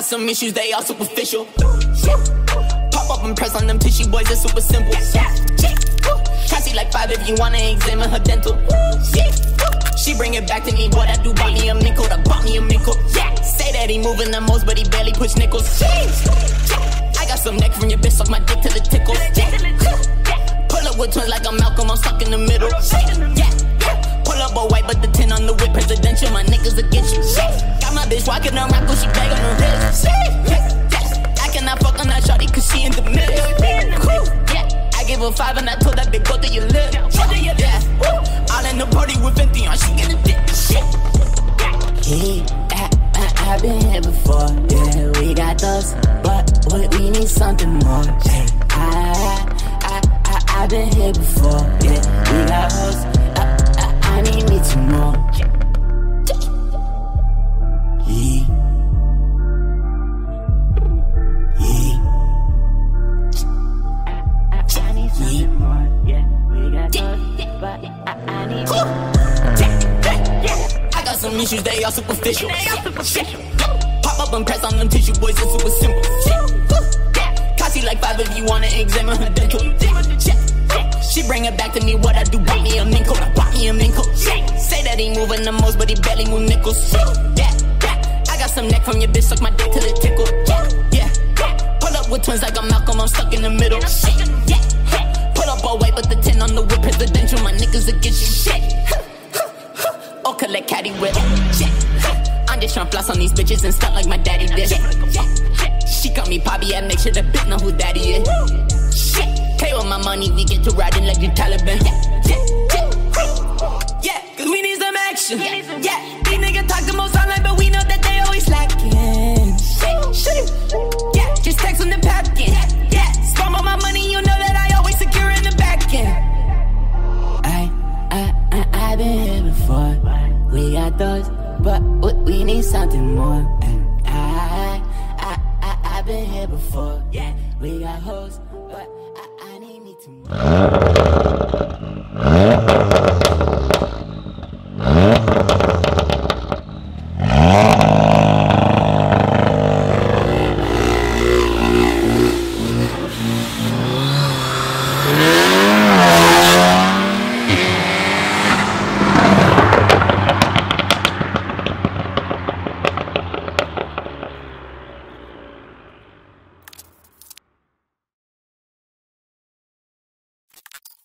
Some issues, they all superficial. Pop up and press on them tissue boys, it's super simple. Cassie like 5 if you wanna examine her dental. She bring it back to me, what I do, bought me a nickel, that bought me a nickel. Say that he moving the most, but he barely push nickels. I got some neck from your bitch, suck my dick till it tickles. Pull up with twins like I'm Malcolm, I'm stuck in the middle. Pull up a white, but the 10 on the whip, presidential, my niggas against you. Got my bitch walking around, cause she bag on her wrist. I cannot fuck on that shawty, cause she in the middle. I give her 5 and I told that bitch, go to your lip. All in the party with Eventuri on, she get a dick. I've been here before, yeah, we got those, but we need something more. I've been here before, yeah, we got hoes. I need me some more. I need something more. Yeah, we got those, but I need more. I got some issues, they all superficial. Pop up and press on them tissue boys, it's super simple. Cassie like 5 if you wanna examine her dental. She bring it back to me, what I do, bought me a minkle, bought me a minkle. Say that he moving the most, but he barely move nickels. I got some neck from your bitch, suck my dick till it tickle. Pull up with twins like I'm Malcolm, I'm stuck in the middle. Pull up all white, but the 10 on the whip, presidential, my niggas against you. Oh, collect caddy with I'm just tryna floss on these bitches and stunt like my daddy did. She call me Poppy, I make sure the bitch know who daddy is. Pay with my money, we get to riding like the Caliper. Yeah, cause we need some action. Yeah, these niggas talk the most online, but we know that they always slacking. Yeah, just text them the packing. Yeah, spam all my money, you know that I always secure in the back end. I've been here before. We got those, but we need something more. I've been here before. Yeah, we got hoes, but I need me to more.